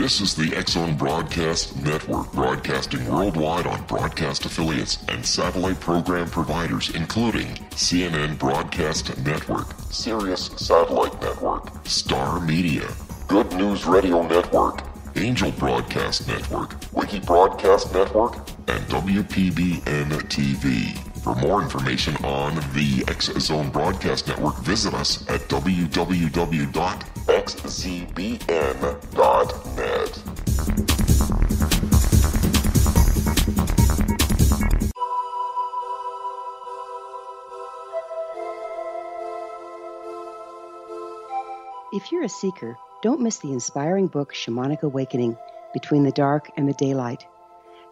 This is the X-Zone Broadcast Network, broadcasting worldwide on broadcast affiliates and satellite program providers, including CNN Broadcast Network, Sirius Satellite Network, Star Media, Good News Radio Network, Angel Broadcast Network, Wiki Broadcast Network, and WPBN TV. For more information on the X-Zone Broadcast Network, visit us at www.xzbn.net. If you're a seeker, don't miss the inspiring book Shamanic Awakening, Between the Dark and the Daylight.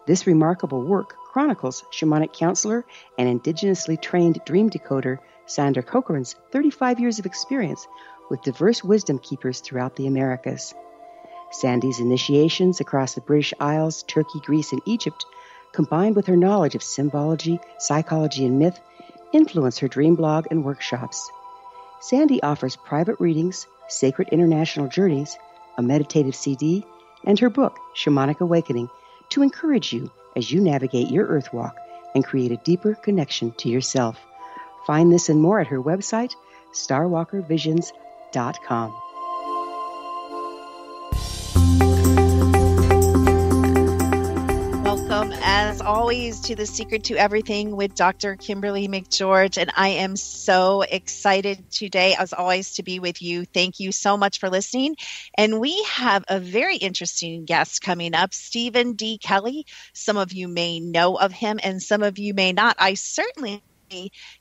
This remarkable work chronicles shamanic counselor and indigenously trained dream decoder Sandra Cochran's 35 years of experience with diverse wisdom keepers throughout the Americas. Sandy's initiations across the British Isles, Turkey, Greece, and Egypt, combined with her knowledge of symbology, psychology, and myth, influence her dream blog and workshops. Sandy offers private readings, sacred international journeys, a meditative CD, and her book, Shamanic Awakening, to encourage you as you navigate your earth walk and create a deeper connection to yourself. Find this and more at her website, starwalkervisions.com. Welcome, as always, to The Secret to Everything with Dr. Kimberly McGeorge, and I am so excited today, as always, to be with you. Thank you so much for listening, and we have a very interesting guest coming up, Stephen D. Kelley. Some of you may know of him, and some of you may not. I certainly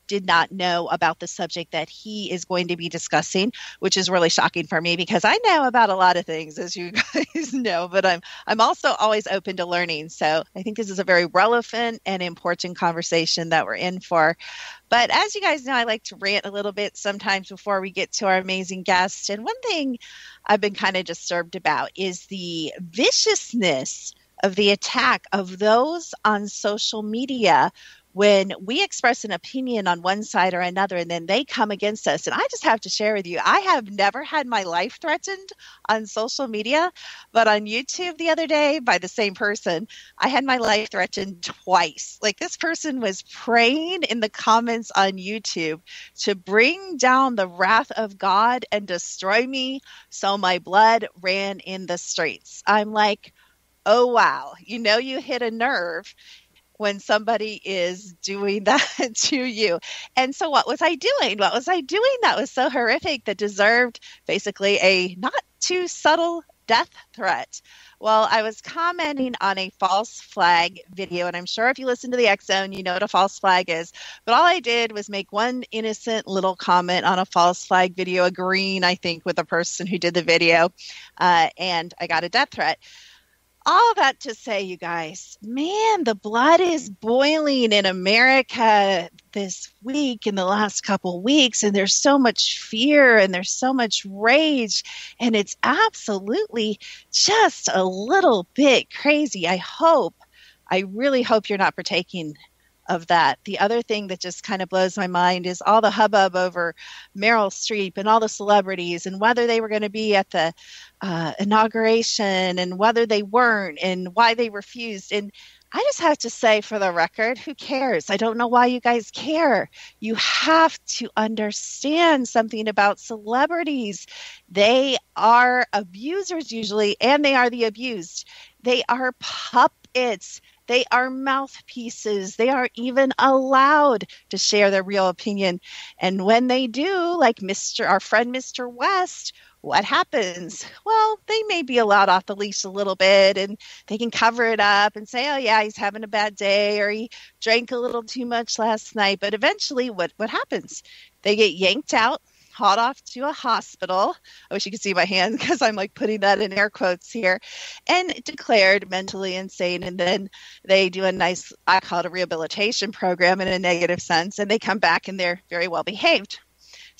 did not know about the subject that he is going to be discussing, which is really shocking for me because I know about a lot of things, as you guys know, but I'm also always open to learning. So I think this is a very relevant and important conversation that we're in for. But as you guys know, I like to rant a little bit sometimes before we get to our amazing guest. And one thing I've been kind of disturbed about is the viciousness of the attack of those on social media when we express an opinion on one side or another, and then they come against us. And I just have to share with you, I have never had my life threatened on social media, but on YouTube the other day by the same person, I had my life threatened twice. Like, this person was praying in the comments on YouTube to bring down the wrath of God and destroy me, so my blood ran in the streets. I'm like, oh, wow, you know, you hit a nerve when somebody is doing that to you. And so what was I doing? What was I doing that was so horrific that deserved basically a not too subtle death threat? Well, I was commenting on a false flag video, and I'm sure if you listen to the X-Zone, you know what a false flag is. But all I did was make one innocent little comment on a false flag video, agreeing, I think, with the person who did the video, and I got a death threat. All that to say, you guys, man, the blood is boiling in America this week, in the last couple weeks, and there's so much fear and there's so much rage, and it's absolutely just a little bit crazy. I really hope you're not partaking of that. The other thing that just kind of blows my mind is all the hubbub over Meryl Streep and all the celebrities and whether they were going to be at the inauguration and whether they weren't and why they refused. And I just have to say, for the record, who cares? I don't know why you guys care. You have to understand something about celebrities. They are abusers usually, and they are the abused. They are puppets. They are mouthpieces. They aren't even allowed to share their real opinion. And when they do, like our friend Mr. West, what happens? Well, they may be allowed off the leash a little bit, and they can cover it up and say, oh, yeah, he's having a bad day, or he drank a little too much last night. But eventually, what happens? They get yanked out, hauled off to a hospital. I wish you could see my hand because I'm like putting that in air quotes here, and declared mentally insane. And then they do a nice, I call it a rehabilitation program in a negative sense, and they come back and they're very well behaved.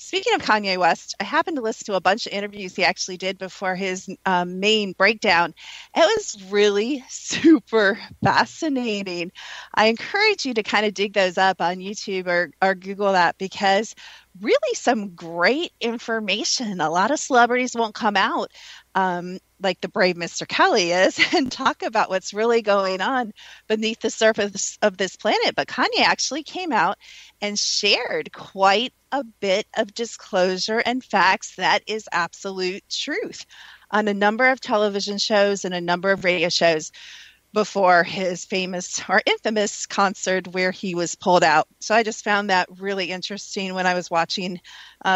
Speaking of Kanye West, I happened to listen to a bunch of interviews he actually did before his main breakdown. It was really super fascinating. I encourage you to kind of dig those up on YouTube or Google that, because really some great information. A lot of celebrities won't come out like the brave Mr. Kelley is and talk about what's really going on beneath the surface of this planet. But Kanye actually came out and shared quite a bit of disclosure and facts that is absolute truth on a number of television shows and a number of radio shows before his famous or infamous concert where he was pulled out. So I just found that really interesting when I was watching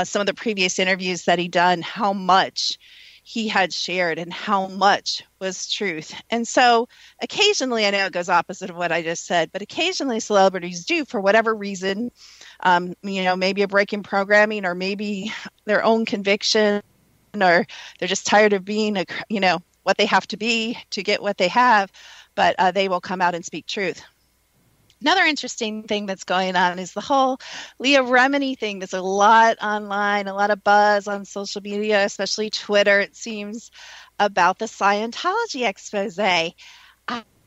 some of the previous interviews that he'd done, how much he had shared and how much was truth. And so occasionally, I know it goes opposite of what I just said, but occasionally celebrities do, for whatever reason, maybe a break in programming or maybe their own conviction, or they're just tired of being, what they have to be to get what they have, but they will come out and speak truth. Another interesting thing that's going on is the whole Leah Remini thing. There's a lot online, a lot of buzz on social media, especially Twitter, it seems, about the Scientology expose.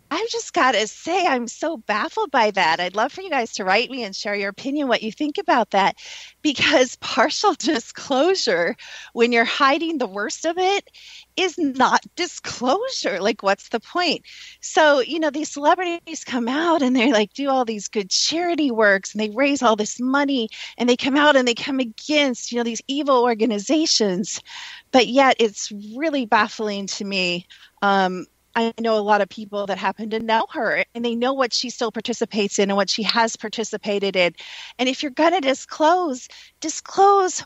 I've just got to say, I'm so baffled by that. I'd love for you guys to write me and share your opinion, what you think about that, because partial disclosure, when you're hiding the worst of it, is not disclosure. Like, what's the point? So, these celebrities come out and they do all these good charity works and they raise all this money and they come out and they come against, these evil organizations. But yet it's really baffling to me. I know a lot of people that happen to know her and they know what she still participates in and what she has participated in. And if you're going to disclose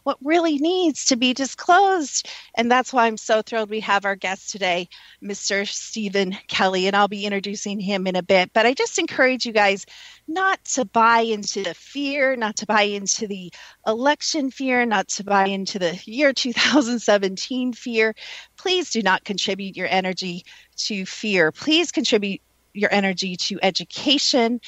what really needs to be disclosed. And that's why I'm so thrilled we have our guest today, Mr. Stephen Kelley, and I'll be introducing him in a bit. But I just encourage you guys not to buy into the fear, not to buy into the election fear, not to buy into the year 2017 fear. Please do not contribute your energy to fear. Please contribute your energy to education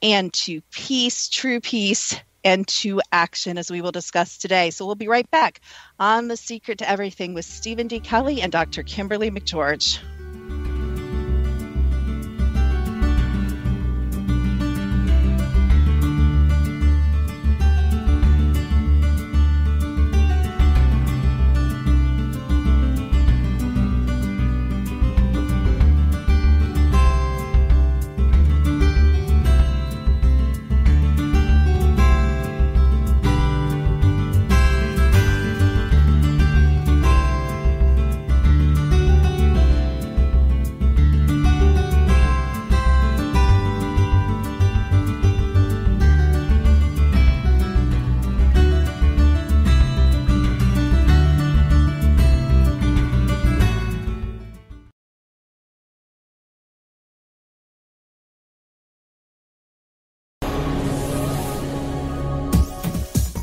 and to peace, true peace, and to action, as we will discuss today. So we'll be right back on The Secret to Everything with Stephen D. Kelley and Dr. Kimberly McGeorge.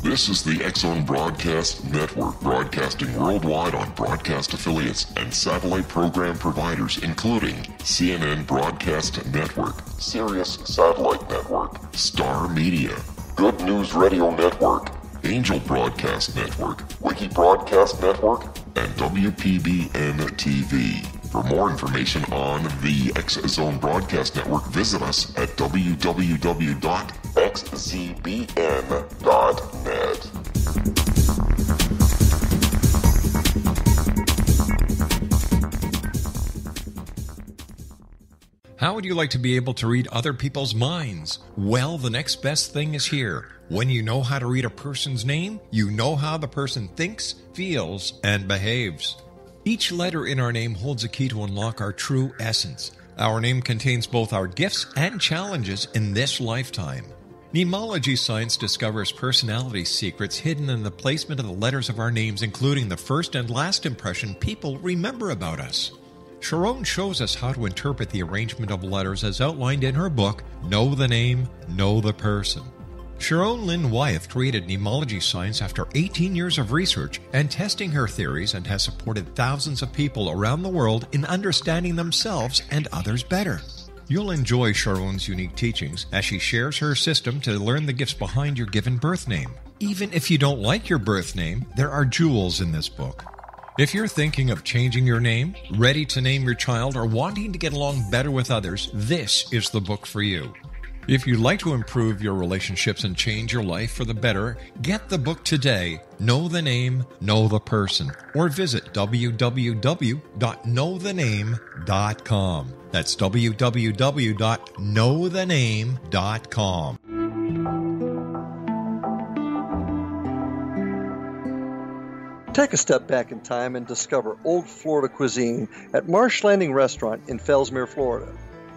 This is the X-Zone Broadcast Network, broadcasting worldwide on broadcast affiliates and satellite program providers, including CNN Broadcast Network, Sirius Satellite Network, Star Media, Good News Radio Network, Angel Broadcast Network, Wiki Broadcast Network, and WPBN TV. For more information on the X-Zone Broadcast Network, visit us at www.xzbn.net. How would you like to be able to read other people's minds? Well, the next best thing is here. When you know how to read a person's name, you know how the person thinks, feels, and behaves. Each letter in our name holds a key to unlock our true essence. Our name contains both our gifts and challenges in this lifetime. Mnemology science discovers personality secrets hidden in the placement of the letters of our names, including the first and last impression people remember about us. Sharon shows us how to interpret the arrangement of letters as outlined in her book, Know the Name, Know the Person. Sharon Lynn Wyeth created mnemology science after 18 years of research and testing her theories, and has supported thousands of people around the world in understanding themselves and others better. You'll enjoy Sharon's unique teachings as she shares her system to learn the gifts behind your given birth name. Even if you don't like your birth name, there are jewels in this book. If you're thinking of changing your name, ready to name your child, or wanting to get along better with others, this is the book for you. If you'd like to improve your relationships and change your life for the better, get the book today, Know the Name, Know the Person, or visit www.knowthename.com. That's www.knowthename.com. Take a step back in time and discover old Florida cuisine at Marsh Landing Restaurant in Fellsmere, Florida.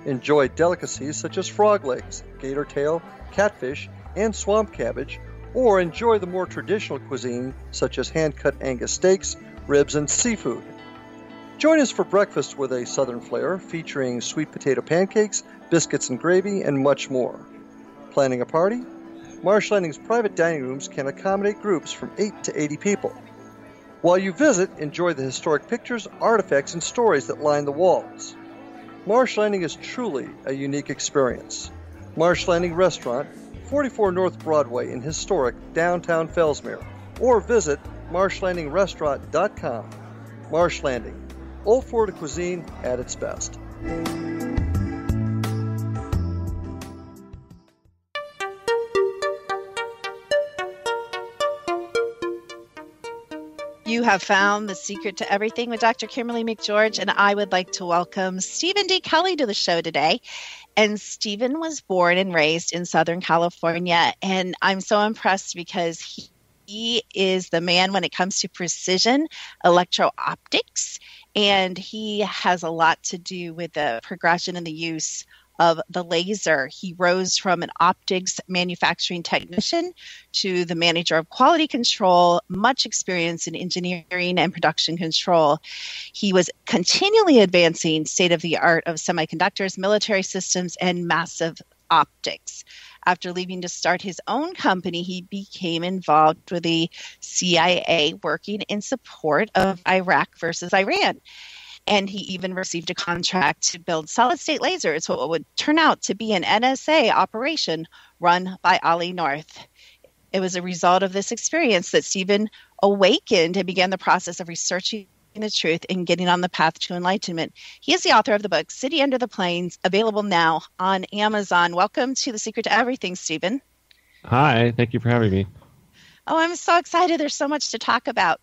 Enjoy delicacies such as frog legs, gator tail, catfish, and swamp cabbage, or enjoy the more traditional cuisine such as hand-cut Angus steaks, ribs, and seafood. Join us for breakfast with a southern flair featuring sweet potato pancakes, biscuits and gravy, and much more. Planning a party? Marsh Landing's private dining rooms can accommodate groups from 8 to 80 people. While you visit, enjoy the historic pictures, artifacts, and stories that line the walls. Marsh Landing is truly a unique experience. Marsh Landing Restaurant, 44 North Broadway in historic downtown Fellsmere, or visit marshlandingrestaurant.com. Marsh Landing, old Florida cuisine at its best. You have found the secret to everything with Dr. Kimberly McGeorge, and I would like to welcome Stephen D. Kelley to the show today. And Stephen was born and raised in Southern California, and I'm so impressed because he is the man when it comes to precision electro-optics, and he has a lot to do with the progression and the use of the laser. He rose from an optics manufacturing technician to the manager of quality control, much experience in engineering and production control. He was continually advancing state-of-the-art of semiconductors, military systems, and massive optics. After leaving to start his own company, he became involved with the CIA working in support of Iraq versus Iran. And he even received a contract to build solid-state lasers, what would turn out to be an NSA operation run by Ollie North. It was a result of this experience that Stephen awakened and began the process of researching the truth and getting on the path to enlightenment. He is the author of the book, City Under the Plains, available now on Amazon. Welcome to The Secret to Everything, Stephen. Hi, thank you for having me. Oh, I'm so excited. There's so much to talk about.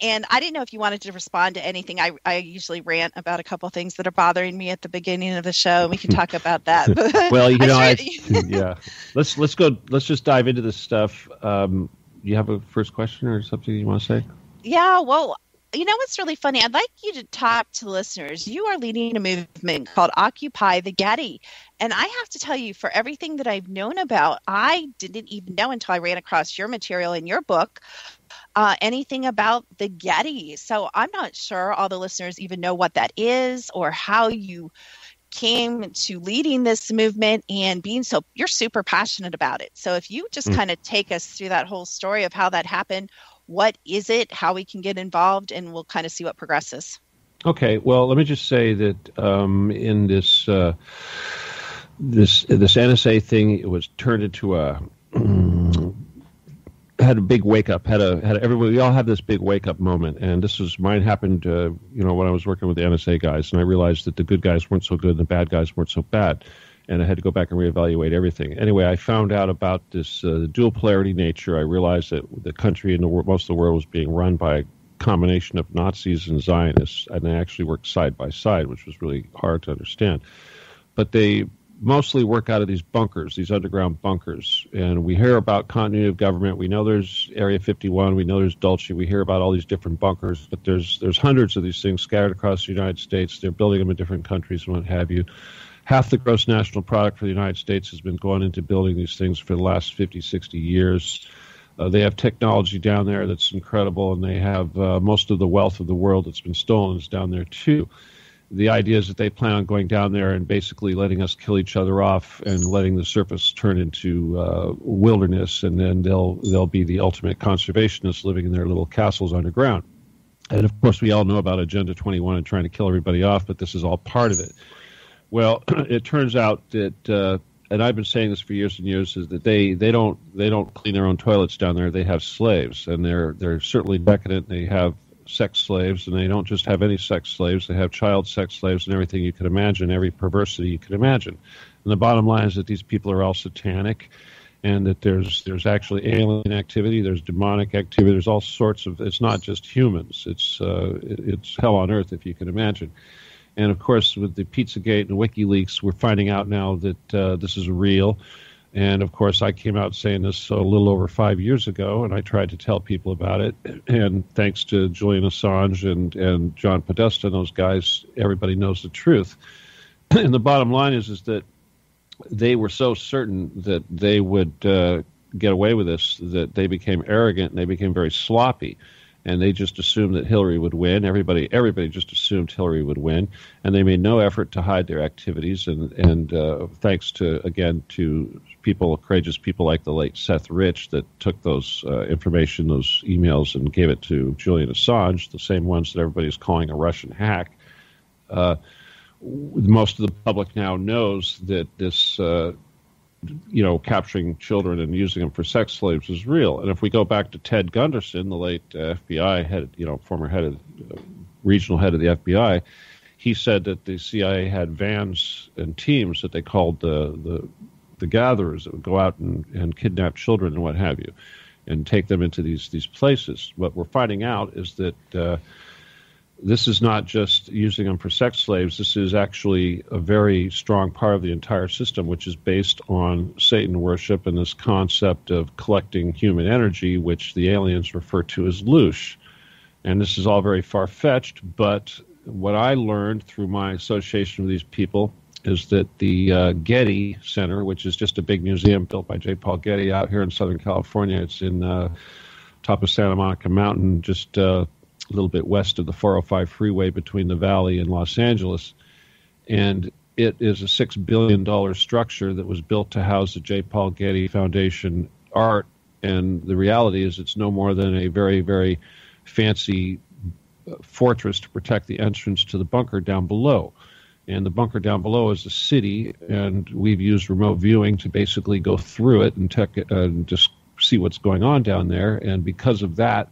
And I didn't know if you wanted to respond to anything. I usually rant about a couple of things that are bothering me at the beginning of the show, and we can talk about that. Well, yeah. Let's go. Let's just dive into this stuff. You have a first question or something you want to say? Yeah. Well, you know what's really funny? I'd like you to talk to listeners. You are leading a movement called Occupy the Getty. And I have to tell you, for everything that I've known about, I didn't even know until I ran across your material in your book, anything about the Getty. So I'm not sure all the listeners even know what that is or how you came to leading this movement and being so, you're super passionate about it. So if you just kind of take us through that whole story of how that happened, what is it, how we can get involved, and we'll kind of see what progresses. Okay. Well, let me just say that in this NSA thing, it was turned into had a big wake up. Everybody. We all have this big wake up moment, and mine happened. When I was working with the NSA guys, and I realized that the good guys weren't so good, and the bad guys weren't so bad. And I had to go back and reevaluate everything. Anyway, I found out about this dual polarity nature. I realized that the country and most of the world was being run by a combination of Nazis and Zionists, and they actually worked side by side, which was really hard to understand. But they mostly work out of these bunkers, these underground bunkers. And we hear about continuity of government. We know there's Area 51. We know there's Dulce. We hear about all these different bunkers. But there's hundreds of these things scattered across the United States. They're building them in different countries and what have you. Half the gross national product for the United States has been going into building these things for the last 50, 60 years. They have technology down there that's incredible, and they have most of the wealth of the world that's been stolen is down there, too. The idea is that they plan on going down there and basically letting us kill each other off and letting the surface turn into wilderness, and then they'll be the ultimate conservationists living in their little castles underground. And, of course, we all know about Agenda 21 and trying to kill everybody off, but this is all part of it. Well, it turns out that, and I've been saying this for years and years, is that they don't clean their own toilets down there. They have slaves, and they're certainly decadent. They have sex slaves, and they don't just have any sex slaves. They have child sex slaves and everything you could imagine, every perversity you could imagine. And the bottom line is that these people are all satanic, and that there's actually alien activity, there's demonic activity, there's all sorts of. It's not just humans. It's hell on earth, if you can imagine. And of course, with the Pizzagate and WikiLeaks, we're finding out now that this is real. And of course, I came out saying this a little over 5 years ago, and I tried to tell people about it. And thanks to Julian Assange and John Podesta and those guys, everybody knows the truth. And the bottom line is that they were so certain that they would get away with this that they became arrogant and they became very sloppy. And they just assumed that Hillary would win. Everybody just assumed Hillary would win, and they made no effort to hide their activities. And thanks to people, courageous people like the late Seth Rich, that took those information, those emails, and gave it to Julian Assange, the same ones that everybody's calling a Russian hack. Most of the public now knows that this. Capturing children and using them for sex slaves is real. And if we go back to Ted Gunderson, the late FBI head, former regional head of the FBI, he said that the CIA had vans and teams that they called the gatherers that would go out and kidnap children and what have you, and take them into these places. What we're finding out is that this is not just using them for sex slaves. This is actually a very strong part of the entire system, which is based on Satan worship and this concept of collecting human energy, which the aliens refer to as loosh. And this is all very far-fetched, but what I learned through my association with these people is that the Getty Center, which is just a big museum built by J. Paul Getty out here in Southern California, it's in top of Santa Monica Mountain, just a little bit west of the 405 freeway between the Valley and Los Angeles. And it is a $6 billion structure that was built to house the J. Paul Getty Foundation art. And the reality is it's no more than a very, very fancy fortress to protect the entrance to the bunker down below. And the bunker down below is a city, and we've used remote viewing to basically go through it and just see what's going on down there. And because of that,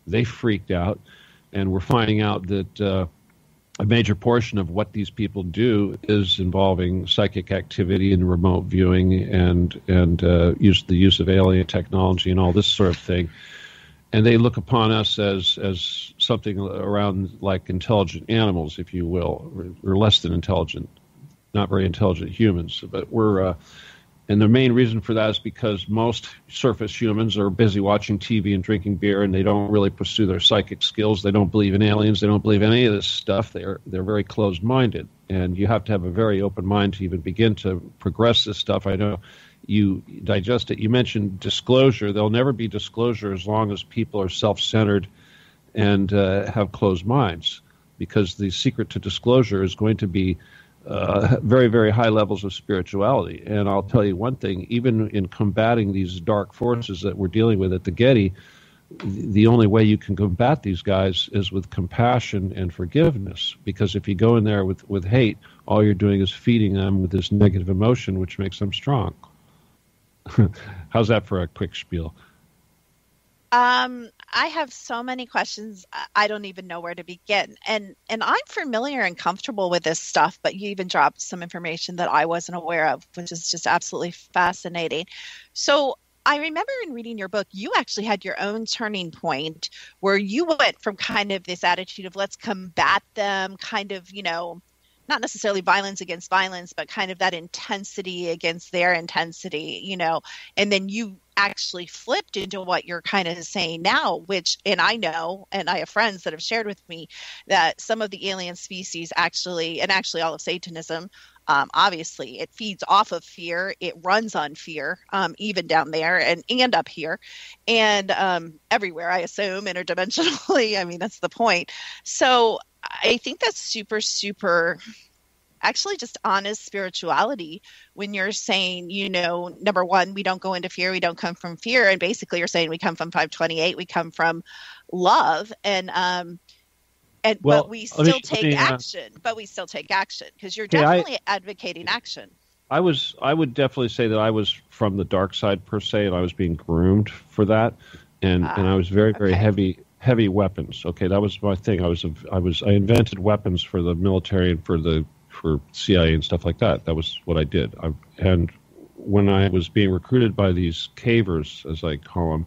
they freaked out. And we're finding out that a major portion of what these people do is involving psychic activity and remote viewing and the use of alien technology and all this sort of thing. And they look upon us as something around like intelligent animals, if you will, or less than intelligent, not very intelligent humans. But we're and the main reason for that is because most surface humans are busy watching TV and drinking beer, and they don't really pursue their psychic skills. They don't believe in aliens. They don't believe any of this stuff. They're very closed-minded, and you have to have a very open mind to even begin to progress this stuff. I know you digest it. You mentioned disclosure. There'll never be disclosure as long as people are self-centered and have closed minds, because the secret to disclosure is going to be very, very high levels of spirituality. And I'll tell you one thing, even in combating these dark forces that we're dealing with at the Getty, the only way you can combat these guys is with compassion and forgiveness. Because if you go in there with hate, all you're doing is feeding them with this negative emotion, which makes them strong. How's that for a quick spiel? I have so many questions. I don't even know where to begin. And I'm familiar and comfortable with this stuff, but you even dropped some information that I wasn't aware of, which is just absolutely fascinating. So I remember in reading your book, you actually had your own turning point where you went from kind of this attitude of let's combat them, kind of, not necessarily violence against violence, but kind of that intensity against their intensity, and then you actually flipped into what you're kind of saying now, and I know, and I have friends that have shared with me that some of the alien species actually all of Satanism, obviously it feeds off of fear. It runs on fear, even down there and up here and everywhere, I assume, interdimensionally. I mean, that's the point. So I think that's super, super actually just honest spirituality when you're saying, number one, we don't go into fear. We don't come from fear. And basically you're saying we come from 528. We come from love. But we still take action. But we still take action because you're definitely advocating action. I would definitely say that I was from the dark side per se, and I was being groomed for that. And I was very, very heavy heavy weapons. Okay, that was my thing. I invented weapons for the military and for CIA and stuff like that. That was what I did. And when I was being recruited by these cavers, as I call them,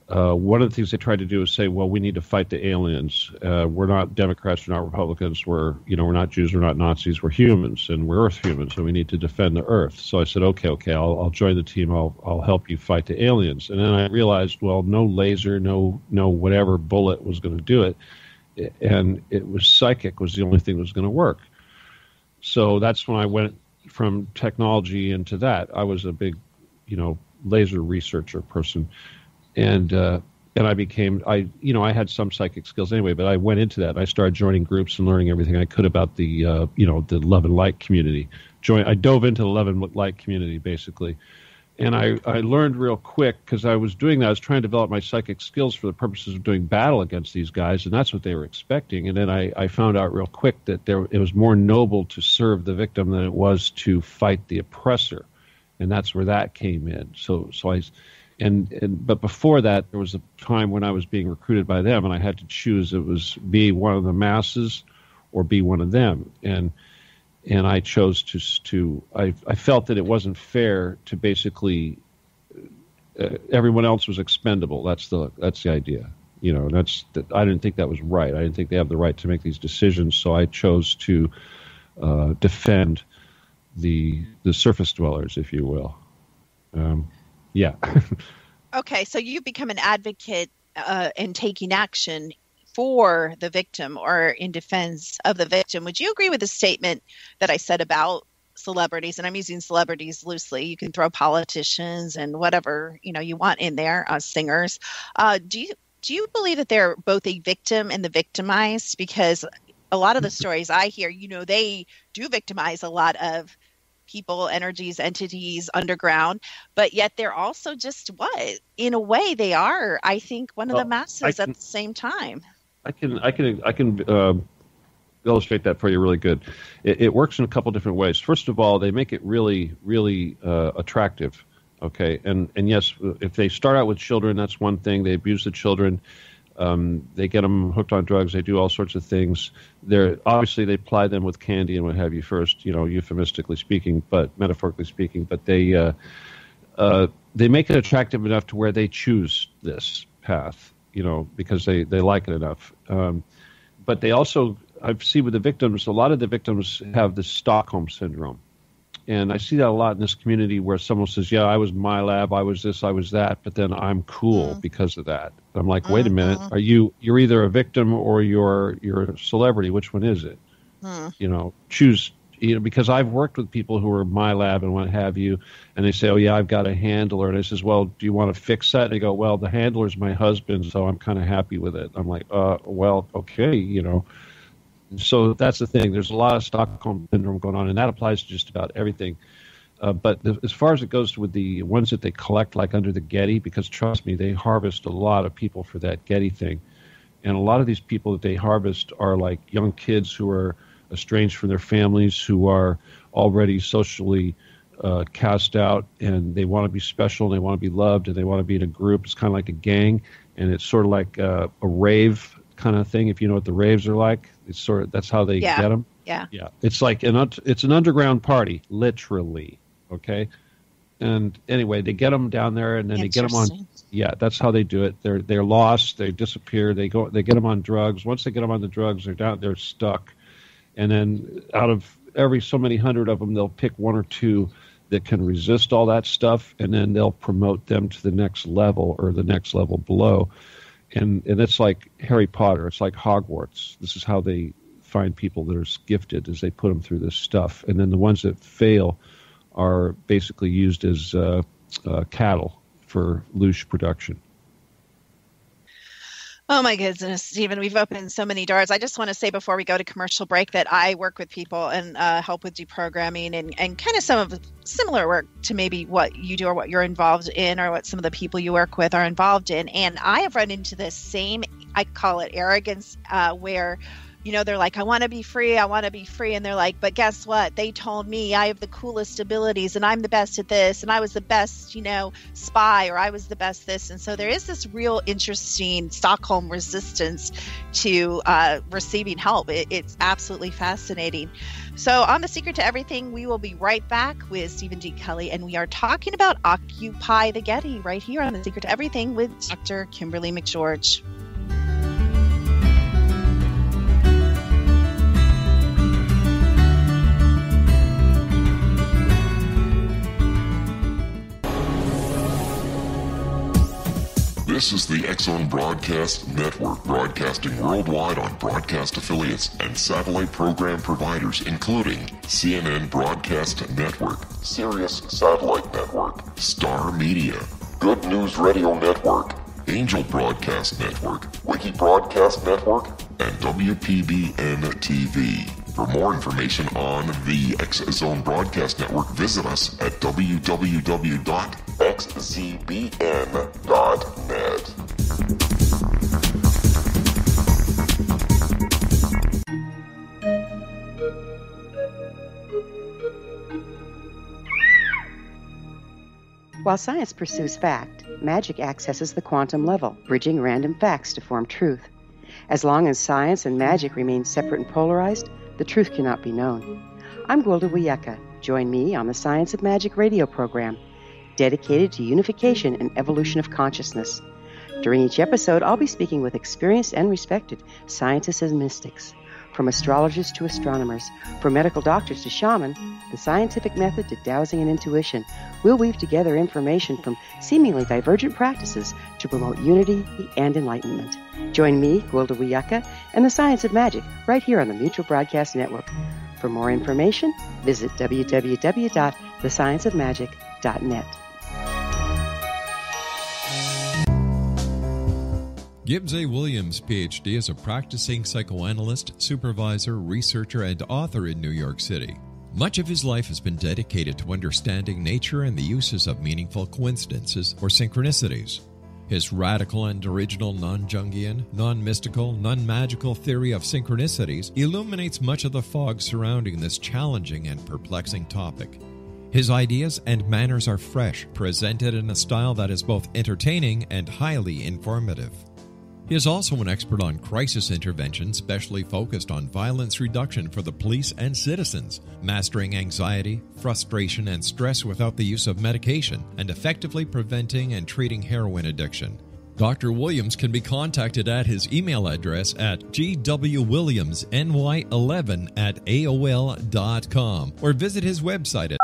one of the things they tried to do is say, well, we need to fight the aliens. We're not Democrats, we're not Republicans, we're not Jews, we're not Nazis, we're humans, and we're Earth humans, and we need to defend the Earth. So I said, okay, I'll join the team, I'll help you fight the aliens. And then I realized, well, no laser, no whatever bullet was going to do it, and it was psychic was the only thing that was going to work. So that's when I went from technology into that. I was a big, laser researcher person. And I became, I had some psychic skills anyway, but I went into that. I started joining groups and learning everything I could about the love and light community. I dove into the love and light community, basically. And I learned real quick, because I was doing that, I was trying to develop my psychic skills for the purposes of doing battle against these guys, and that's what they were expecting. And then I found out real quick that it was more noble to serve the victim than it was to fight the oppressor. And that's where that came in. But before that, there was a time when I was being recruited by them, and I had to choose. It was be one of the masses or be one of them. And I chose to I felt that it wasn't fair to basically everyone else was expendable. That's the idea. I didn't think that was right. I didn't think they have the right to make these decisions. So I chose to defend the surface dwellers, if you will. Yeah. Okay, so you become an advocate in taking action for the victim or in defense of the victim. Would you agree with the statement that I said about celebrities? And I'm using celebrities loosely. You can throw politicians and whatever you want in there, singers. Do you believe that they're both a victim and the victimized? Because a lot of the stories I hear, they do victimize a lot of people, energies, entities underground, but yet they're also just in a way they are, I think, one of the masses at the same time. I can illustrate that for you really good. It works in a couple different ways. First of all, they make it really, really attractive. Okay, and yes, if they start out with children, that's one thing. They abuse the children. They get them hooked on drugs. They do all sorts of things. Obviously they ply them with candy and what have you first, euphemistically speaking, but metaphorically speaking. But they make it attractive enough to where they choose this path, because they like it enough. But they also, I see with the victims, a lot of the victims have this Stockholm syndrome. And I see that a lot in this community where someone says, yeah, I was in my lab, I was this, I was that, but then I'm cool because of that. I'm like, wait a minute, you're either a victim or you're a celebrity. Which one is it? Choose, because I've worked with people who are in my lab and what have you, and they say, oh yeah, I've got a handler. And I says, well, do you want to fix that? And they go, well, the handler's my husband, so I'm kind of happy with it. I'm like, well, okay, So that's the thing. There's a lot of Stockholm syndrome going on, and that applies to just about everything. But as far as it goes with the ones that they collect, like under the Getty, because trust me, they harvest a lot of people for that Getty thing. And a lot of these people that they harvest are like young kids who are estranged from their families, who are already socially cast out, and they want to be special, and they want to be loved, and they want to be in a group. It's kind of like a gang, and it's sort of like a rave kind of thing, if you know what the raves are like. It's sort of, that's how they get them. Yeah. It's like it's an underground party, literally. Okay. And anyway, they get them down there, and then they get them on. Yeah, that's how they do it. They're lost. They disappear. They get them on drugs. Once they get them on the drugs, they're stuck. And then out of every so many hundred of them, they'll pick one or two that can resist all that stuff, and then they'll promote them to the next level or the next level below. And it's like Harry Potter. It's like Hogwarts. This is how they find people that are gifted, as they put them through this stuff. And then the ones that fail are basically used as cattle for loose production. Oh my goodness, Stephen, we've opened so many doors. I just want to say before we go to commercial break that I work with people and help with deprogramming and kind of some of the similar work to maybe what you do or what you're involved in or what some of the people you work with are involved in. And I have run into this same, I call it arrogance, where they're like, I want to be free. I want to be free. And they're like, but guess what? They told me I have the coolest abilities and I'm the best at this. And I was the best, spy, or I was the best this. And so there is this real interesting Stockholm resistance to receiving help. It's absolutely fascinating. So on The Secret to Everything, we will be right back with Stephen G. Kelley, and we are talking about Occupy the Getty right here on The Secret to Everything with Dr. Kimberly McGeorge. This is the X-Zone Broadcast Network, broadcasting worldwide on broadcast affiliates and satellite program providers, including CNN Broadcast Network, Sirius Satellite Network, Star Media, Good News Radio Network, Angel Broadcast Network, Wiki Broadcast Network, and WPBN TV. For more information on the X-Zone Broadcast Network, visit us at www.xzbn.net. While science pursues fact, magic accesses the quantum level, bridging random facts to form truth. As long as science and magic remain separate and polarized, the truth cannot be known. I'm Gwilda Wiyaka. Join me on the Science of Magic radio program, dedicated to unification and evolution of consciousness. During each episode, I'll be speaking with experienced and respected scientists and mystics. From astrologers to astronomers, from medical doctors to shaman, the scientific method to dowsing and intuition, we'll weave together information from seemingly divergent practices to promote unity and enlightenment. Join me, Gwilda Wiyaka, and the Science of Magic right here on the Mutual Broadcast Network. For more information, visit www.thescienceofmagic.net. Gibbs A. Williams, Ph.D., is a practicing psychoanalyst, supervisor, researcher, and author in New York City. Much of his life has been dedicated to understanding nature and the uses of meaningful coincidences or synchronicities. His radical and original non-Jungian, non-mystical, non-magical theory of synchronicities illuminates much of the fog surrounding this challenging and perplexing topic. His ideas and manners are fresh, presented in a style that is both entertaining and highly informative. He is also an expert on crisis intervention, specially focused on violence reduction for the police and citizens, mastering anxiety, frustration, and stress without the use of medication, and effectively preventing and treating heroin addiction. Dr. Williams can be contacted at his email address at gwwilliamsny11@aol.com or visit his website at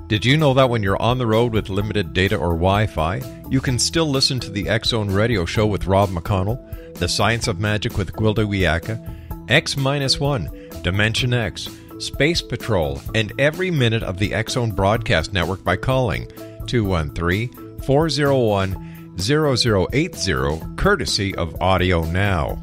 Did you know that when you're on the road with limited data or Wi-Fi, you can still listen to the X-Zone Radio Show with Rob McConnell, The Science of Magic with Gwilda Wiyaka, X-1, Dimension X, Space Patrol, and every minute of the X-Zone Broadcast Network by calling 213-401-0080, courtesy of Audio Now.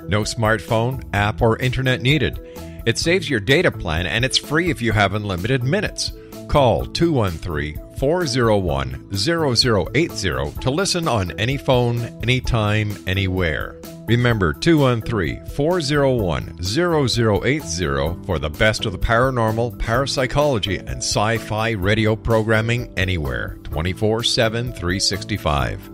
No smartphone, app, or internet needed. It saves your data plan, and it's free if you have unlimited minutes. Call 213-401-0080 to listen on any phone, anytime, anywhere. Remember 213-401-0080 for the best of the paranormal, parapsychology, and sci-fi radio programming anywhere, 24/7, 365.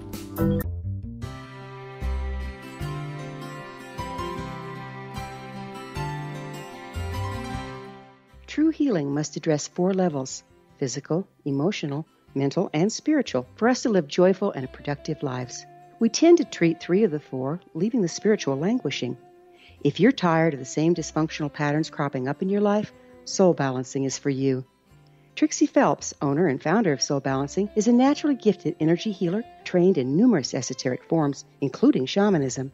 True healing must address 4 levels: physical, emotional, mental, and spiritual, for us to live joyful and productive lives. We tend to treat 3 of the 4, leaving the spiritual languishing. If you're tired of the same dysfunctional patterns cropping up in your life, Soul Balancing is for you. Trixie Phelps, owner and founder of Soul Balancing, is a naturally gifted energy healer trained in numerous esoteric forms, including shamanism.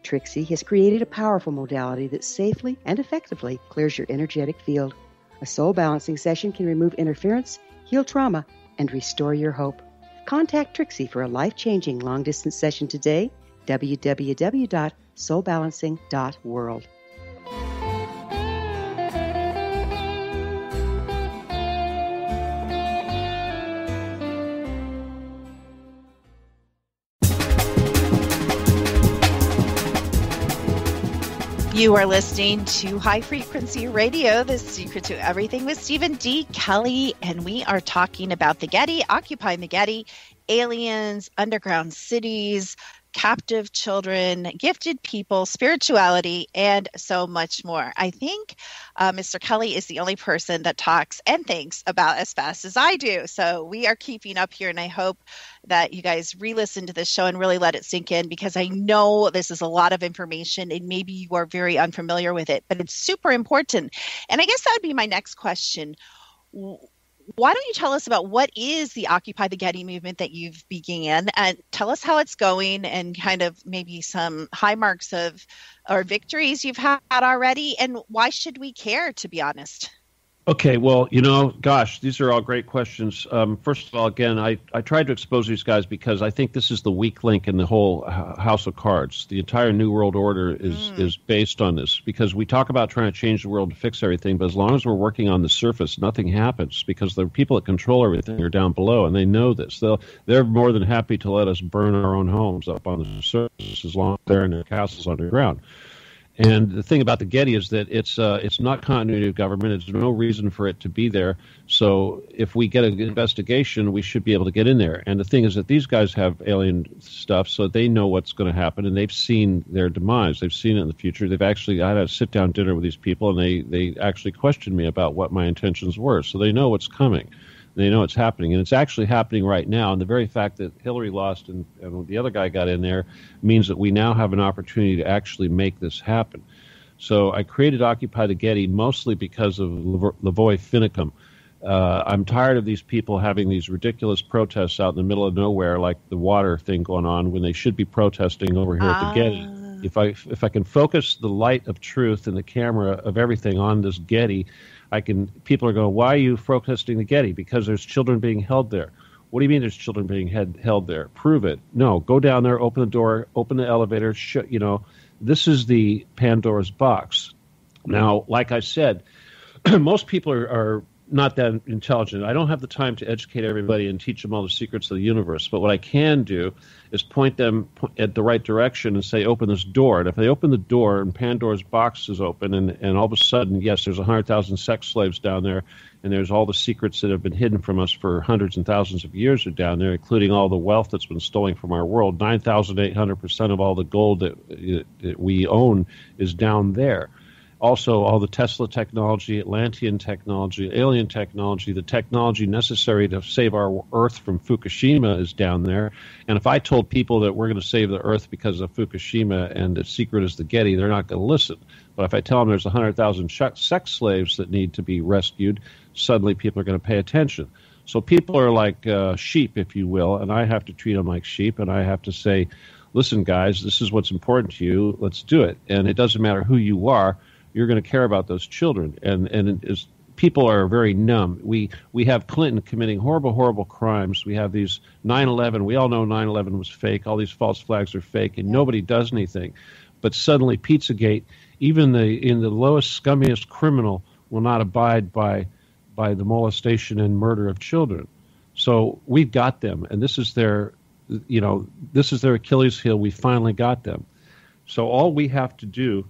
Trixie has created a powerful modality that safely and effectively clears your energetic field. A soul balancing session can remove interference, heal trauma, and restore your hope. Contact Trixie for a life-changing long-distance session today, www.soulbalancing.world. You are listening to High Frequency Radio, the secret to everything with Stephen D. Kelley, and we are talking about the Getty, occupying the Getty, aliens, underground cities, captive children, gifted people, spirituality, and so much more. I think Mr. Kelley is the only person that talks and thinks about as fast as I do. So we are keeping up here, and I hope that you guys re-listen to this show and really let it sink in, because I know this is a lot of information and maybe you are very unfamiliar with it, but it's super important. And I guess that would be my next question. Why don't you tell us about what is the Occupy the Getty movement that you've began, and tell us how it's going and kind of maybe some high marks of or victories you've had already, and why should we care, to be honest? Okay, well, gosh, these are all great questions. First of all, again, I tried to expose these guys because I think this is the weak link in the whole house of cards. The entire New World Order is based on this, because we talk about trying to change the world to fix everything, but as long as we're working on the surface, nothing happens, because the people that control everything are down below, and they know this. They're more than happy to let us burn our own homes up on the surface as long as they're in their castles underground. And the thing about the Getty is that it's not continuity of government. There's no reason for it to be there. So if we get an investigation, we should be able to get in there. And the thing is that these guys have alien stuff, so they know what's going to happen, and they've seen their demise. They've seen it in the future. I had a sit-down dinner with these people, and they actually questioned me about what my intentions were. So they know what's coming. They know it's happening, and it's actually happening right now. And the very fact that Hillary lost and the other guy got in there means that we now have an opportunity to actually make this happen. So I created Occupy the Getty mostly because of Lavoy Finicum. I'm tired of these people having these ridiculous protests out in the middle of nowhere, like the water thing going on, when they should be protesting over here at the Getty. If I can focus the light of truth and the camera of everything on this Getty, people are going, why are you protesting the Getty? Because there's children being held there. What do you mean there's children being held there? Prove it. No, go down there, open the door, open the elevator. This is the Pandora's box. Now, like I said, most people are not that intelligent. I don't have the time to educate everybody and teach them all the secrets of the universe. But what I can do is point them at the right direction and say, open this door. And if they open the door and Pandora's box is open, and all of a sudden, yes, there's 100,000 sex slaves down there, and there's all the secrets that have been hidden from us for hundreds and thousands of years are down there, including all the wealth that's been stolen from our world. 9,800% of all the gold that we own is down there. Also, all the Tesla technology, Atlantean technology, alien technology, the technology necessary to save our Earth from Fukushima is down there. And if I told people that we're going to save the Earth because of Fukushima and the secret is the Getty, they're not going to listen. But if I tell them there's 100,000 sex slaves that need to be rescued, suddenly people are going to pay attention. So people are like sheep, if you will, and I have to treat them like sheep, and I have to say, listen, guys, this is what's important to you. Let's do it. And it doesn't matter who you are. You're going to care about those children. And people are very numb. We have Clinton committing horrible, horrible crimes. We have these 9/11. We all know 9/11 was fake. All these false flags are fake, and nobody does anything. But suddenly Pizzagate, even the lowest, scummiest criminal will not abide by the molestation and murder of children. So we've got them, and this is their Achilles heel. We finally got them. So all we have to do.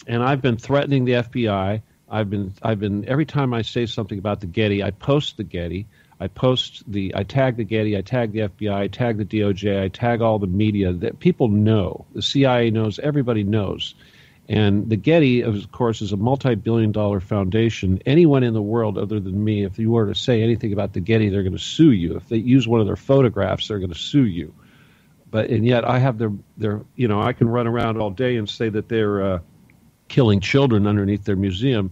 And I've been threatening the FBI. I've been every time I say something about the Getty, I post the Getty. I tag the Getty, I tag the FBI, I tag the DOJ, I tag all the media. That people know. The CIA knows, everybody knows. And the Getty, of course, is a multi-billion-dollar foundation. Anyone in the world other than me, if you were to say anything about the Getty, they're going to sue you. If they use one of their photographs, they're going to sue you. And yet I have I can run around all day and say that they're killing children underneath their museum,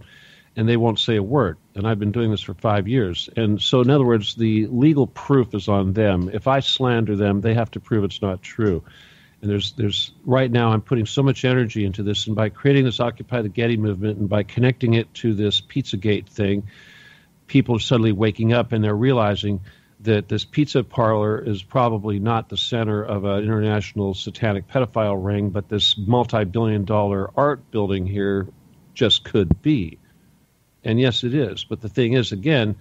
and they won't say a word. And I've been doing this for 5 years. And so, in other words, the legal proof is on them. If I slander them, they have to prove it's not true. And there's right now, I'm putting so much energy into this, and by creating this Occupy the Getty movement and by connecting it to this Pizzagate thing, people are suddenly waking up and they're realizing that this pizza parlor is probably not the center of an international satanic pedophile ring, but this multi-billion-dollar art building here just could be. And yes, it is. But the thing is, again,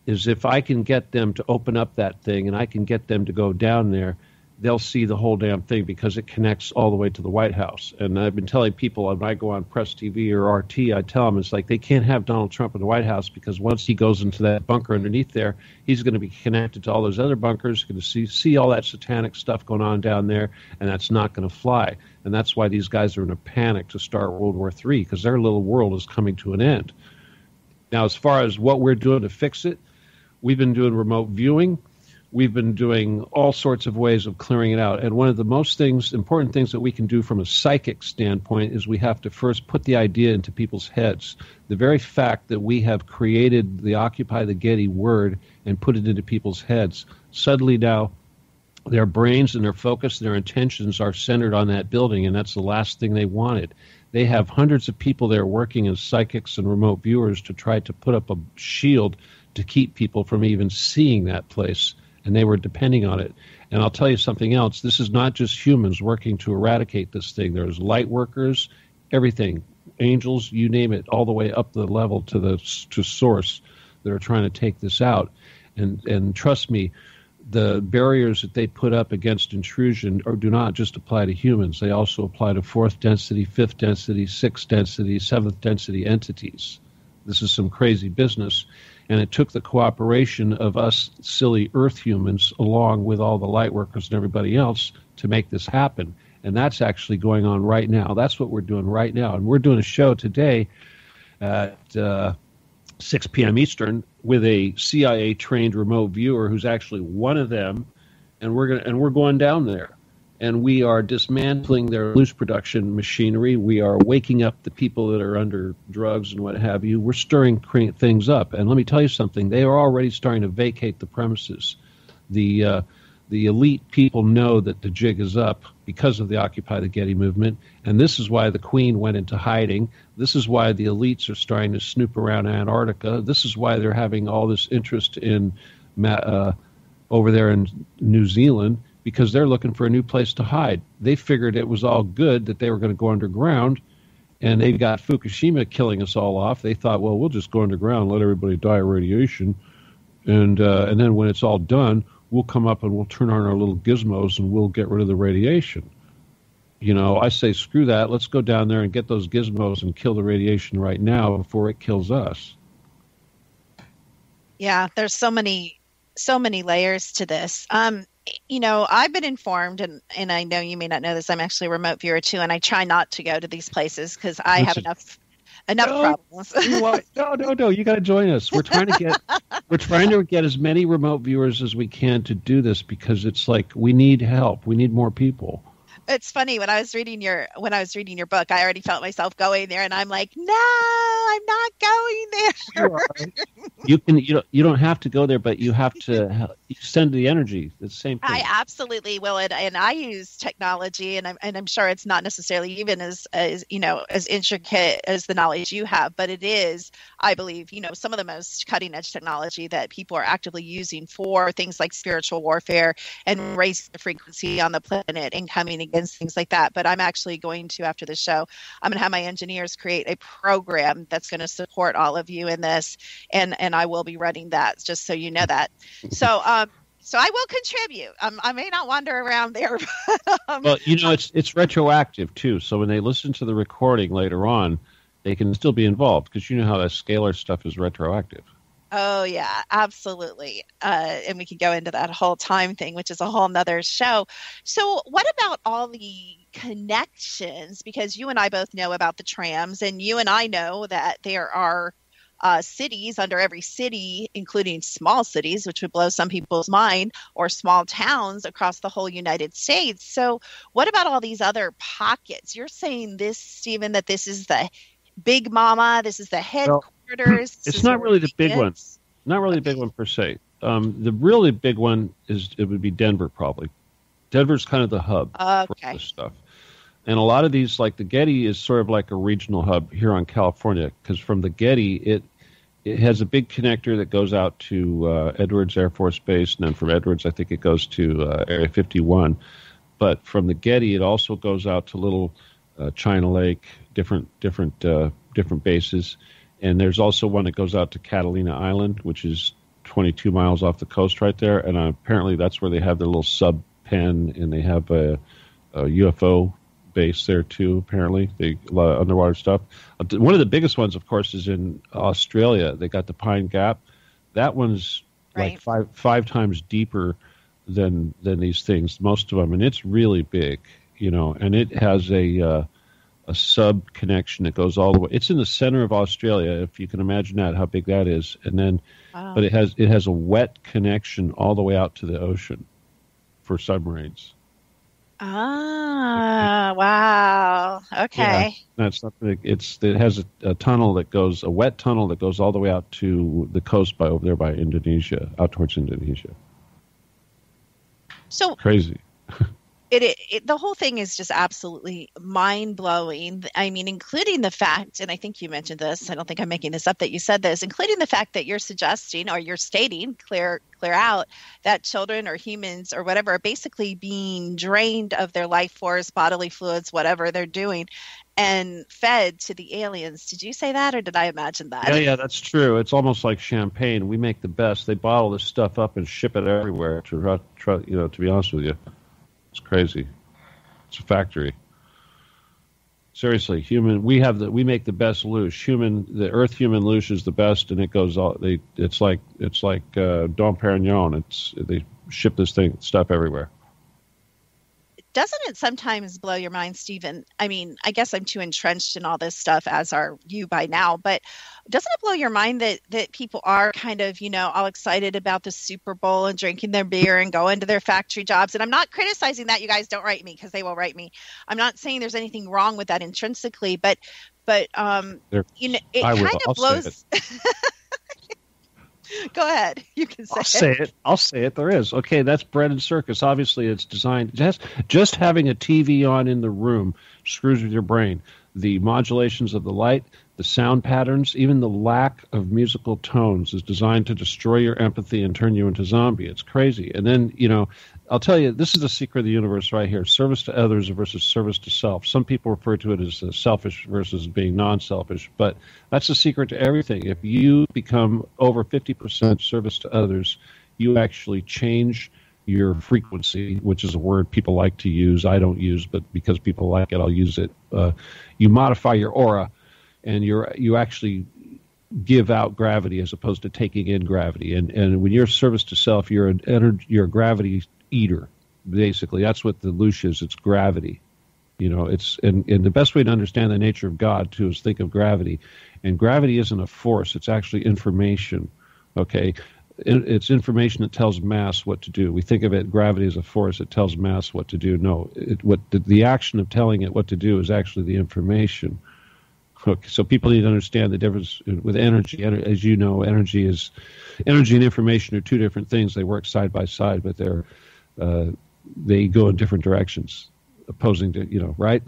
is if I can get them to open up that thing and I can get them to go down there, they'll see the whole damn thing because it connects all the way to the White House. And I've been telling people when I go on Press TV or RT, I tell them it's like they can't have Donald Trump in the White House because once he goes into that bunker underneath there, he's going to be connected to all those other bunkers, going to see all that satanic stuff going on down there, and that's not going to fly. And that's why these guys are in a panic to start World War III, because their little world is coming to an end. Now, as far as what we're doing to fix it, we've been doing remote viewing. We've been doing all sorts of ways of clearing it out. And one of the most important things that we can do from a psychic standpoint is we have to first put the idea into people's heads. The very fact that we have created the Occupy the Getty word and put it into people's heads, suddenly now their brains and their focus, their intentions are centered on that building, and that's the last thing they wanted. They have hundreds of people there working as psychics and remote viewers to try to put up a shield to keep people from even seeing that place. And they were depending on it. And I'll tell you something else. This is not just humans working to eradicate this thing. There's light workers, everything, angels, you name it, all the way up the level to source that are trying to take this out. And trust me, the barriers that they put up against intrusion do not just apply to humans. They also apply to fourth density, fifth density, sixth density, seventh density entities. This is some crazy business. And it took the cooperation of us silly Earth humans along with all the light workers and everybody else to make this happen. And that's actually going on right now. That's what we're doing right now. And we're doing a show today at 6 p.m. Eastern with a CIA-trained remote viewer who's actually one of them. And we're going down there. And we are dismantling their loose production machinery. We are waking up the people that are under drugs and what have you. We're stirring things up. And let me tell you something. They are already starting to vacate the premises. The elite people know that the jig is up because of the Occupy the Getty movement. And this is why the Queen went into hiding. This is why the elites are starting to snoop around Antarctica. This is why they're having all this interest in over there in New Zealand, because they're looking for a new place to hide. They figured it was all good that they were going to go underground, and they got Fukushima killing us all off. They thought, well, we'll just go underground and let everybody die of radiation, and then when it's all done, we'll come up and we'll turn on our little gizmos and we'll get rid of the radiation. You know, I say, screw that. Let's go down there and get those gizmos and kill the radiation right now before it kills us. Yeah, there's so many layers to this. You know, I've been informed, and I know you may not know this, I'm actually a remote viewer too, and I try not to go to these places because I have enough problems. No, you got to join us. We're trying to get as many remote viewers as we can to do this, because it's like we need help. We need more people. It's funny, when I was reading your book, I already felt myself going there, and I'm like, no, I'm not going there. You don't have to go there, but you have to send the energy. It's the same thing. I absolutely will, and I use technology, and I'm sure it's not necessarily even as intricate as the knowledge you have, but it is, I believe, some of the most cutting edge technology that people are actively using for things like spiritual warfare and raising the frequency on the planet and coming against things like that. But I'm actually going to, after the show, I'm going to have my engineers create a program that's going to support all of you in this, and I will be running that, just so you know that. So I will contribute. I may not wander around there. But, well, it's retroactive too. So when they listen to the recording later on, they can still be involved, because you know how that scalar stuff is retroactive. Oh, yeah, absolutely. And we could go into that whole time thing, which is a whole nother show. So what about all the connections? Because you and I both know about the trams, and you and I know that there are cities under every city, including small cities, which would blow some people's mind, or small towns across the whole United States. So what about all these other pockets? You're saying this, Stephen, that this is the big mama, this is the headquarters. It's not really the big one. Not really the big one per se. The really big one would be Denver, probably. Denver's kind of the hub for this stuff. And a lot of these, like the Getty, is sort of like a regional hub here on California, because from the Getty, it has a big connector that goes out to Edwards Air Force Base, and then from Edwards, I think it goes to Area 51. But from the Getty, it also goes out to little China Lake, different bases. And there's also one that goes out to Catalina Island, which is 22 miles off the coast right there. And apparently that's where they have their little sub Penn, and they have a UFO base there too. Apparently, a lot of underwater stuff. One of the biggest ones, of course, is in Australia. They got the Pine Gap. That one's like five times deeper than these things, most of them, and it's really big, and it has a sub connection that goes all the way. It's in the center of Australia, if you can imagine that, how big that is. And then, but it has a wet connection all the way out to the ocean for submarines. Ah, wow. Okay. Yeah, that's something. It has a tunnel that goes, a wet tunnel that goes all the way out to the coast over there by Indonesia, out towards Indonesia. So crazy. The whole thing is just absolutely mind-blowing. I mean, including the fact, and I think you mentioned this, I don't think I'm making this up, that you said this, including the fact that you're suggesting, or you're stating, clear out, that children or humans or whatever are basically being drained of their life force, bodily fluids, whatever they're doing, and fed to the aliens. Did you say that, or did I imagine that? Yeah, that's true. It's almost like champagne. We make the best. They bottle this stuff up and ship it everywhere. To be honest with you. It's crazy. It's a factory. Seriously, we make the best louche. The Earth human louche is the best, and it goes all. It's like Dom Perignon. They ship this stuff everywhere. Doesn't it sometimes blow your mind, Stephen? I mean, I guess I'm too entrenched in all this stuff, as are you by now, but doesn't it blow your mind that people are kind of, all excited about the Super Bowl and drinking their beer and going to their factory jobs? And I'm not criticizing that. You guys don't write me, because they will write me. I'm not saying there's anything wrong with that intrinsically, but it kind of blows. Go ahead. You can say it. I'll say it. There is. Okay, that's bread and circus. Obviously, it's designed. Just having a TV on in the room screws with your brain. The modulations of the light, the sound patterns, even the lack of musical tones is designed to destroy your empathy and turn you into a zombie. It's crazy. And then, I'll tell you, this is the secret of the universe right here. Service to others versus service to self. Some people refer to it as selfish versus being non-selfish, but that's the secret to everything. If you become over 50% service to others, you actually change your frequency, which is a word people like to use. I don't use, but because people like it, I'll use it. You modify your aura, and you actually give out gravity as opposed to taking in gravity. And when you're service to self, you're a gravity eater. Basically, that's what the louche is. It's gravity. It's and the best way to understand the nature of God too is think of gravity. And gravity isn't a force; it's actually information. Okay. It's information that tells mass what to do. We think of it, gravity as a force that tells mass what to do. No, the action of telling it what to do is actually the information. Okay, so people need to understand the difference with energy. As you know, energy and information are two different things. They work side by side, but they go in different directions, opposing to, right?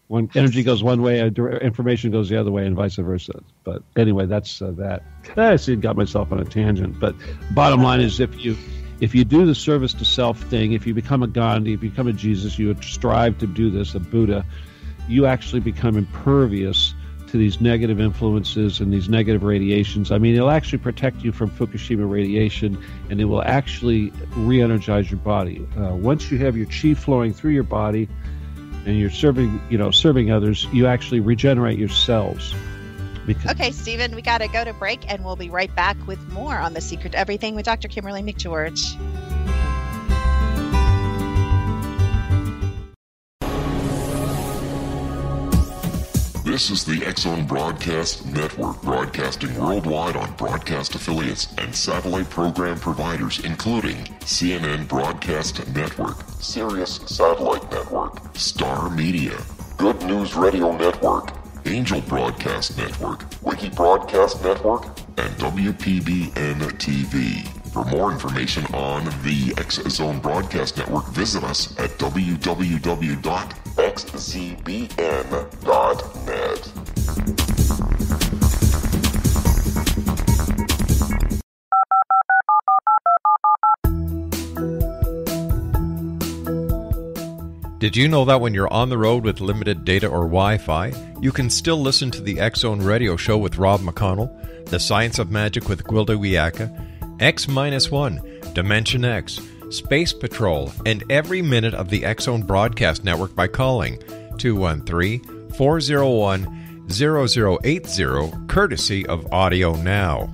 One energy goes one way, information goes the other way, and vice versa. But anyway, that's that. I got myself on a tangent. But bottom line is, if you do the service to self thing, if you become a Gandhi, if you become a Jesus, you strive to do this, a Buddha, you actually become impervious to these negative influences and these negative radiations. I mean, it'll actually protect you from Fukushima radiation, and it will actually re-energize your body. Once you have your chi flowing through your body, and you're serving others, you actually regenerate your cells. Okay, Stephen, we got to go to break, and we'll be right back with more on The Secret to Everything with Dr. Kimberly McGeorge. This is the X-Zone Broadcast Network, broadcasting worldwide on broadcast affiliates and satellite program providers, including CNN Broadcast Network, Sirius Satellite Network, Star Media, Good News Radio Network, Angel Broadcast Network, Wiki Broadcast Network, and WPBN TV. For more information on the X-Zone Broadcast Network, visit us at www.xzbn.net. Did you know that when you're on the road with limited data or Wi-Fi, you can still listen to the X-Zone Radio Show with Rob McConnell, The Science of Magic with Gwilda Wiyaka, X-1, Dimension X, Space Patrol, and every minute of the X-Zone Broadcast Network by calling 213-401-0080, courtesy of Audio Now.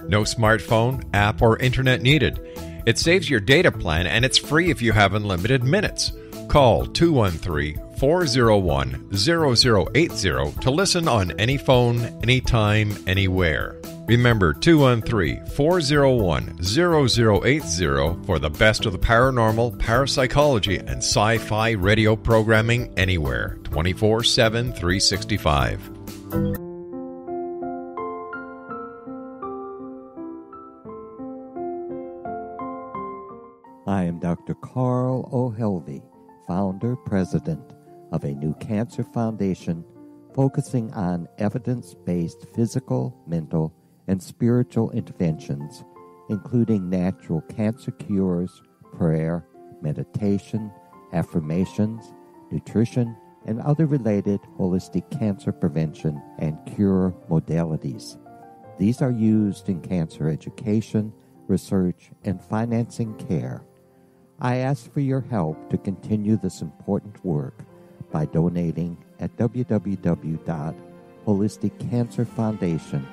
No smartphone, app, or internet needed. It saves your data plan, and it's free if you have unlimited minutes. Call 213-401-0080 to listen on any phone, anytime, anywhere. Remember, 213-401-0080 for the best of the paranormal, parapsychology, and sci-fi radio programming anywhere, 24/7, 365. I am Dr. Carl O'Helvey, founder, president of a new cancer foundation focusing on evidence-based physical, mental, and spiritual interventions, including natural cancer cures, prayer, meditation, affirmations, nutrition, and other related holistic cancer prevention and cure modalities. These are used in cancer education, research, and financing care. I ask for your help to continue this important work by donating at www.holisticcancerfoundation.com.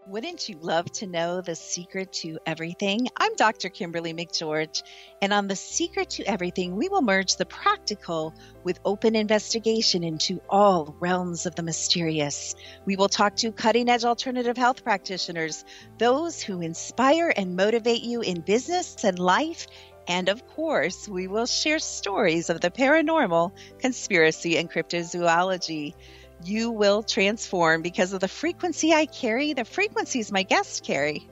Wouldn't you love to know the secret to everything? I'm Dr. Kimberly McGeorge, and on The Secret to Everything, we will merge the practical with open investigation into all realms of the mysterious. We will talk to cutting-edge alternative health practitioners, those who inspire and motivate you in business and life, and of course, we will share stories of the paranormal, conspiracy, and cryptozoology. You will transform because of the frequency I carry, the frequencies my guests carry.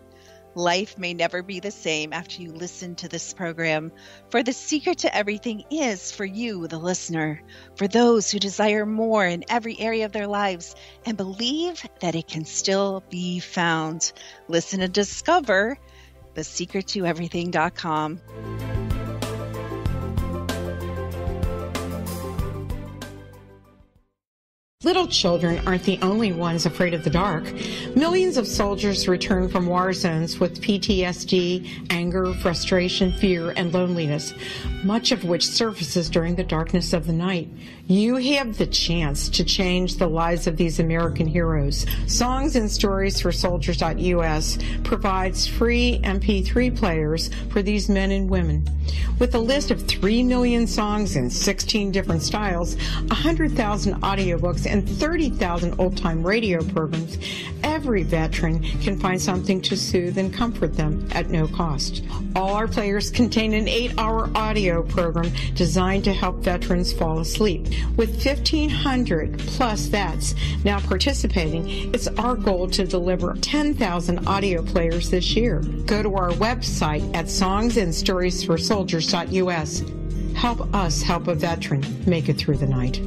Life may never be the same after you listen to this program, for the secret to everything is for you, the listener, for those who desire more in every area of their lives and believe that it can still be found. Listen and discover thesecrettoeverything.com. Little children aren't the only ones afraid of the dark. Millions of soldiers return from war zones with PTSD, anger, frustration, fear, and loneliness, much of which surfaces during the darkness of the night. You have the chance to change the lives of these American heroes. Songs and Stories for Soldiers.us provides free MP3 players for these men and women. With a list of 3 million songs in 16 different styles, 100,000 audiobooks, and 30,000 old-time radio programs, every veteran can find something to soothe and comfort them at no cost. All our players contain an 8-hour audio program designed to help veterans fall asleep. With 1,500 plus vets now participating, it's our goal to deliver 10,000 audio players this year. Go to our website at songsandstoriesforsoldiers.us. Help us help a veteran make it through the night.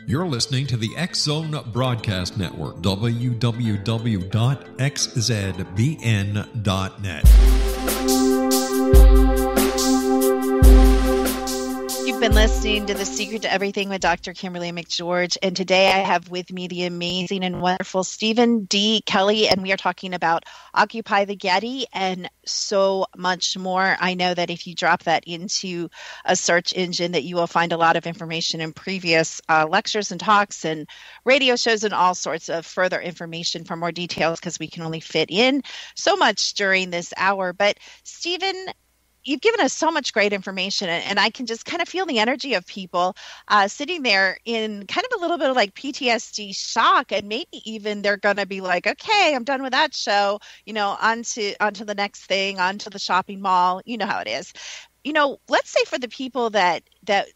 You're listening to the X-Zone Broadcast Network, www.xzbn.net. You've been listening to The Secret to Everything with Dr. Kimberly McGeorge, and today I have with me the amazing and wonderful Stephen D. Kelley, and we are talking about Occupy the Getty and so much more. I know that if you drop that into a search engine that you will find a lot of information in previous lectures and talks and radio shows and all sorts of further information for more details, because we can only fit in so much during this hour. But Stephen, you've given us so much great information, and I can just kind of feel the energy of people sitting there in kind of a little bit of like PTSD shock, and maybe even they're going to be like, okay, I'm done with that show, on to the next thing, on to the shopping mall. You know how it is. Let's say for the people that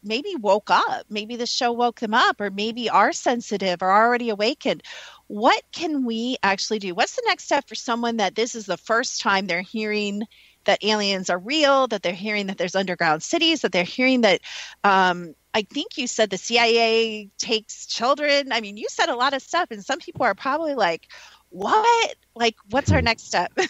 maybe woke up, maybe the show woke them up, or maybe are sensitive or already awakened. What can we actually do? What's the next step for someone that this is the first time they're hearing that aliens are real, that they're hearing that there's underground cities, that they're hearing that, I think you said the CIA takes children. I mean, you said a lot of stuff, and some people are probably like, what? Like, what's our next step? All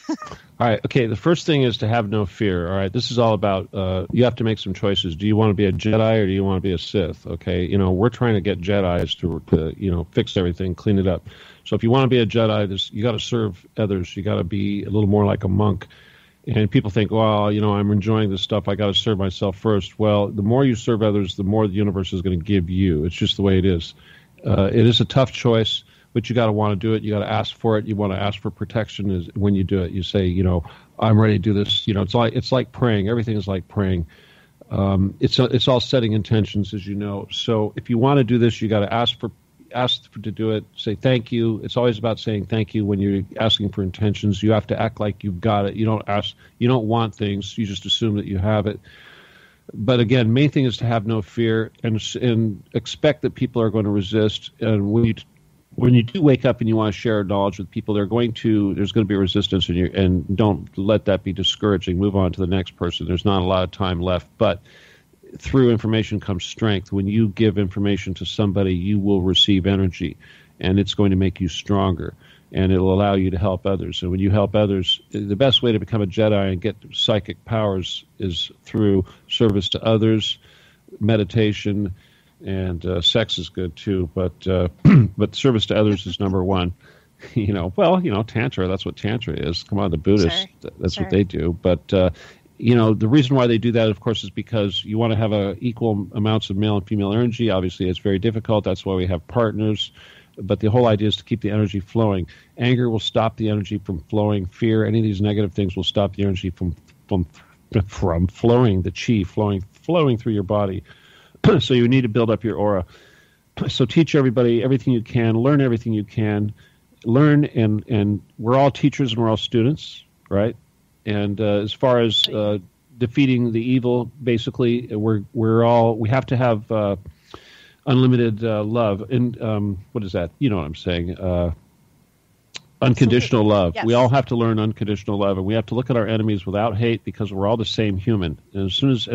right. Okay. The first thing is to have no fear. All right. This is all about, you have to make some choices. Do you want to be a Jedi or do you want to be a Sith? Okay. We're trying to get Jedis to fix everything, clean it up. So if you want to be a Jedi, you got to serve others. You got to be a little more like a monk. And people think, well, I'm enjoying this stuff. I got to serve myself first. Well, the more you serve others, the more the universe is going to give you. It's just the way it is. It is a tough choice, but you got to want to do it. You got to ask for it. You want to ask for protection. When you do it, you say, I'm ready to do this. It's like praying. Everything is like praying. It's all setting intentions, as you know. So if you want to do this, you got to ask to do it. Say thank you. It's always about saying thank you when you're asking for intentions. You have to act like you've got it. You don't ask. You don't want things. You just assume that you have it. But again, main thing is to have no fear and expect that people are going to resist. And when you do wake up and you want to share knowledge with people, there's going to be resistance, and don't let that be discouraging. Move on to the next person. There's not a lot of time left, but through information comes strength. When you give information to somebody, you will receive energy, and it's going to make you stronger, and it will allow you to help others. And when you help others, the best way to become a Jedi and get psychic powers is through service to others, meditation, and sex is good too, but service to others is number one. Tantra, that's what Tantra is. Come on, the Buddhists, that's what they do. But the reason why they do that, of course, is because you want to have equal amounts of male and female energy. Obviously, it's very difficult. That's why we have partners. But the whole idea is to keep the energy flowing. Anger will stop the energy from flowing. Fear, any of these negative things will stop the energy from flowing, the chi flowing through your body. So you need to build up your aura. So teach everybody everything you can. Learn everything you can. Learn, and we're all teachers and we're all students, right? And as far as defeating the evil, basically, we have to have unlimited love. And what is that? You know what I'm saying? Unconditional love. Yes. We all have to learn unconditional love, and we have to look at our enemies without hate because we're all the same human. And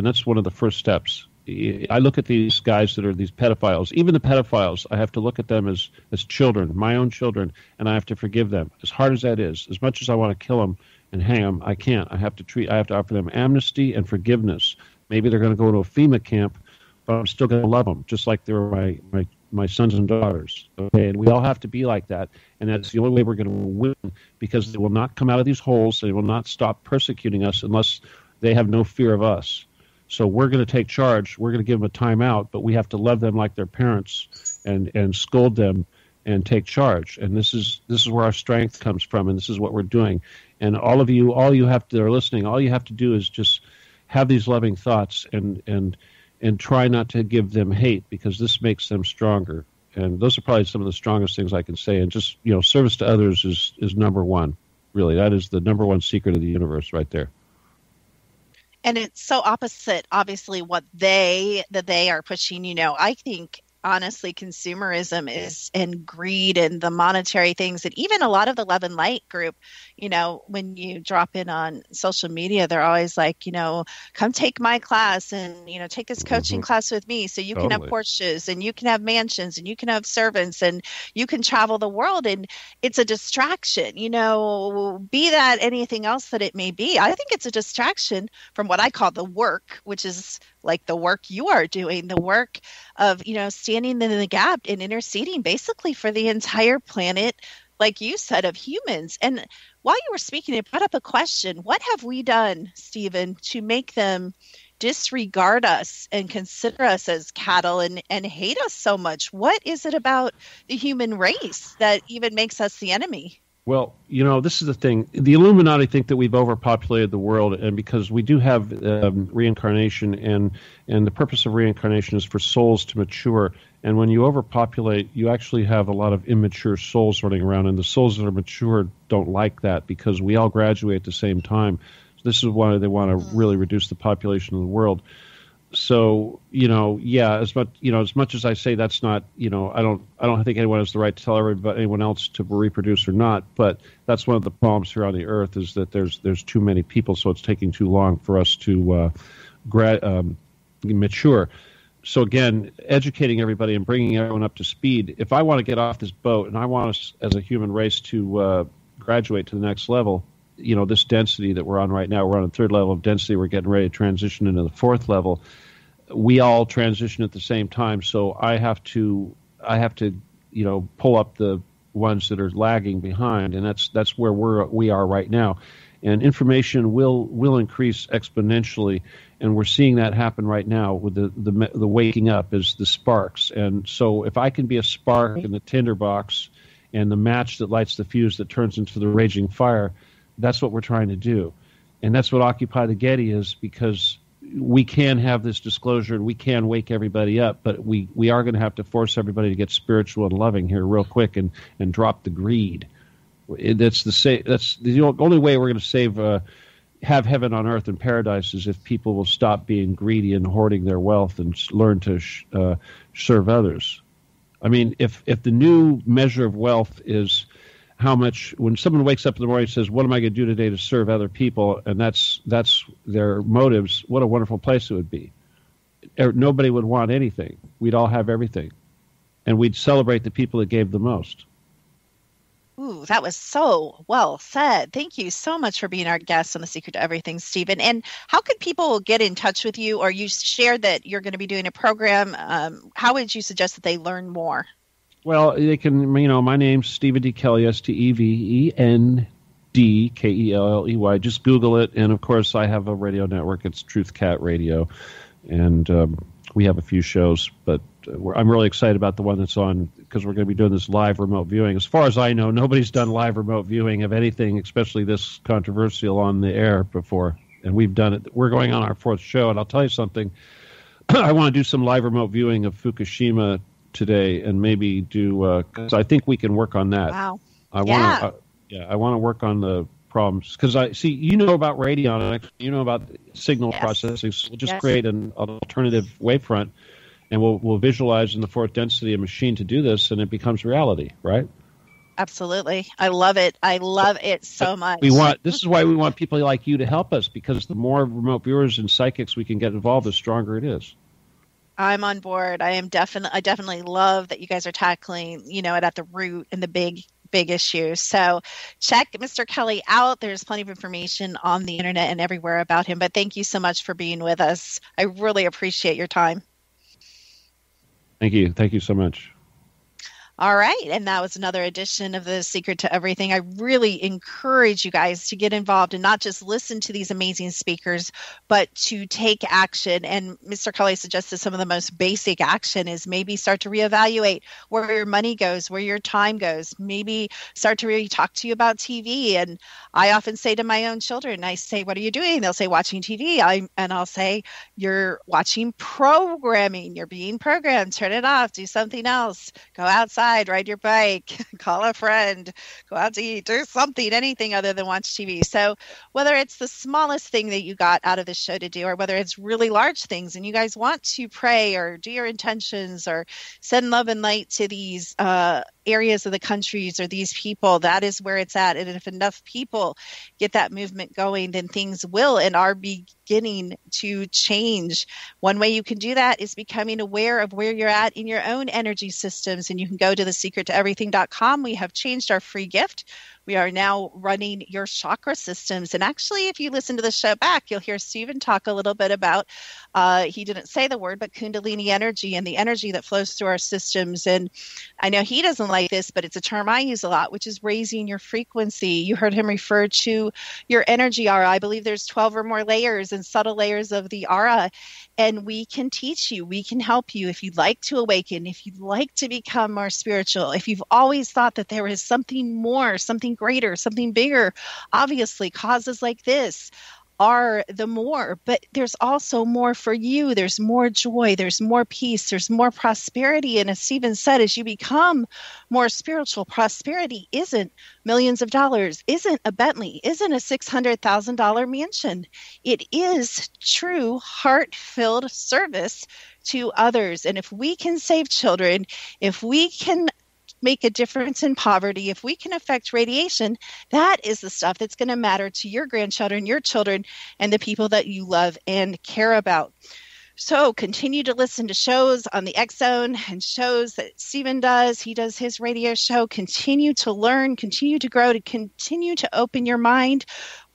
that's one of the first steps. I look at these guys that are these pedophiles. Even the pedophiles, I have to look at them as children, my own children, and I have to forgive them. As hard as that is, as much as I want to kill them and hang them, I can't. I have to offer them amnesty and forgiveness. Maybe they're going to go to a FEMA camp, but I'm still going to love them, just like they were my sons and daughters. Okay, and we all have to be like that, and that's the only way we're going to win, because they will not come out of these holes. They will not stop persecuting us unless they have no fear of us. So we're going to take charge. We're going to give them a timeout, but we have to love them like their parents and scold them and take charge. And this is where our strength comes from, and this is what we're doing. And all you that are listening, all you have to do is just have these loving thoughts and try not to give them hate, because this makes them stronger. And those are probably some of the strongest things I can say. And just, service to others is number one. Really, that is the number one secret of the universe right there. And it's so opposite, obviously, what they are pushing. I think, honestly, consumerism is, and greed and the monetary things, and even a lot of the Love and Light group, when you drop in on social media, they're always like, come take my class and, take this coaching class with me so you can have Porsches and you can have mansions and you can have servants and you can travel the world. And it's a distraction, be that anything else that it may be. I think it's a distraction from what I call the work, which is like the work you are doing, the work of, standing in the gap and interceding basically for the entire planet, like you said, of humans. And while you were speaking, it brought up a question. What have we done, Stephen, to make them disregard us and consider us as cattle and hate us so much? What is it about the human race that even makes us the enemy? Well, this is the thing. The Illuminati think that we've overpopulated the world, and because we do have reincarnation, and the purpose of reincarnation is for souls to mature. And when you overpopulate, you actually have a lot of immature souls running around, and the souls that are mature don't like that, because we all graduate at the same time. So this is why they want to really reduce the population of the world. So, as much as I say that's not, I don't think anyone has the right to tell anyone else to reproduce or not, but that's one of the problems here on the earth, is that there's too many people, so it's taking too long for us to mature. So again, educating everybody and bringing everyone up to speed. If I want to get off this boat and I want us as a human race to graduate to the next level, this density that we're on right now, we're on the third level of density. We're getting ready to transition into the fourth level. We all transition at the same time. So I have to pull up the ones that are lagging behind, and that's where we are right now. And information will increase exponentially, and we're seeing that happen right now with the waking up is the sparks. And so if I can be a spark in the tinderbox and the match that lights the fuse that turns into the raging fire, that's what we're trying to do. And that's what Occupy the Getty is, because we can have this disclosure and we can wake everybody up, but we are going to have to force everybody to get spiritual and loving here real quick and drop the greed. That's the only way we're going to save, have heaven on earth and paradise is if people will stop being greedy and hoarding their wealth and learn to serve others. I mean, if the new measure of wealth is how much, when someone wakes up in the morning and says, what am I going to do today to serve other people, and that's their motives, what a wonderful place it would be. Nobody would want anything. We'd all have everything. And we'd celebrate the people that gave the most. Ooh, that was so well said. Thank you so much for being our guest on The Secret to Everything, Stephen. And how could people get in touch with you, or you shared that you're going to be doing a program? How would you suggest that they learn more? Well, they can, my name's Stephen D. Kelley, StevenDKelley. Just Google it. And, of course, I have a radio network. It's Truth Cat Radio. And we have a few shows. But I'm really excited about the one that's on, because we're going to be doing this live remote viewing. As far as I know, nobody's done live remote viewing of anything, especially this controversial, on the air before. And we've done it. We're going on our fourth show. And I'll tell you something. I want to do some live remote viewing of Fukushima today, and maybe do because I think we can work on that. Wow. I want to work on the problems, because I see about radionics, about signal processing. So we'll just create an alternative wavefront, and we'll visualize in the fourth density a machine to do this, and it becomes reality, right? Absolutely. I love it. I love it so much. This is why we want people like you to help us, because the more remote viewers and psychics we can get involved, the stronger it is. I'm on board. I definitely love that you guys are tackling, it at the root and the big issue. So check Mr. Kelley out. There's plenty of information on the internet and everywhere about him. But thank you so much for being with us. I really appreciate your time. Thank you. Thank you so much. All right. And that was another edition of The Secret to Everything. I really encourage you guys to get involved and not just listen to these amazing speakers, but to take action. And Mr. Kelley suggested some of the most basic action is maybe start to reevaluate where your money goes, where your time goes. Maybe start to really talk to you about TV. And I often say to my own children, I say, what are you doing? They'll say, watching TV. And I'll say, you're watching programming. You're being programmed. Turn it off. Do something else. Go outside. Ride your bike, call a friend, go out to eat, do something, anything other than watch TV. So whether it's the smallest thing that you got out of this show to do, or whether it's really large things and you guys want to pray or do your intentions or send love and light to these areas of the countries or these people, that is where it's at. And if enough people get that movement going, then things will and are beginning to change. One way you can do that is becoming aware of where you're at in your own energy systems. And you can go to thesecrettoeverything.com. We have changed our free gift. We are now running your chakra systems. And actually, if you listen to the show back, you'll hear Stephen talk a little bit about, he didn't say the word, but Kundalini energy and the energy that flows through our systems. And I know he doesn't like this, but it's a term I use a lot, which is raising your frequency. You heard him refer to your energy aura. I believe there's 12 or more layers and subtle layers of the aura. And we can teach you. We can help you if you'd like to awaken, if you'd like to become more spiritual, if you've always thought that there is something more, something greater, something bigger. Obviously, causes like this are the more, but there's also more for you. There's more joy. There's more peace. There's more prosperity. And as Stephen said, as you become more spiritual, prosperity isn't millions of dollars, isn't a Bentley, isn't a $600,000 mansion. It is true heart-filled service to others. And if we can save children, if we can make a difference in poverty, if we can affect radiation, that is the stuff that's going to matter to your grandchildren, your children, and the people that you love and care about. So continue to listen to shows on the X Zone and shows that Stephen does. He does his radio show. Continue to learn, continue to grow, to continue to open your mind.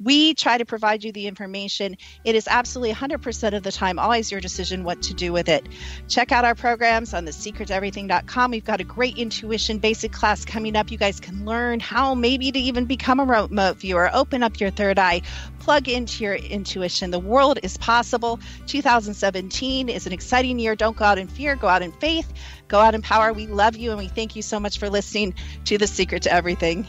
We try to provide you the information. It is absolutely 100% of the time always your decision what to do with it. Check out our programs on thesecrettoeverything.com. We've got a great intuition basic class coming up. You guys can learn how maybe to even become a remote viewer, open up your third eye, plug into your intuition. The world is possible. 2017 is an exciting year. Don't go out in fear. Go out in faith. Go out in power. We love you, and we thank you so much for listening to The Secret to Everything.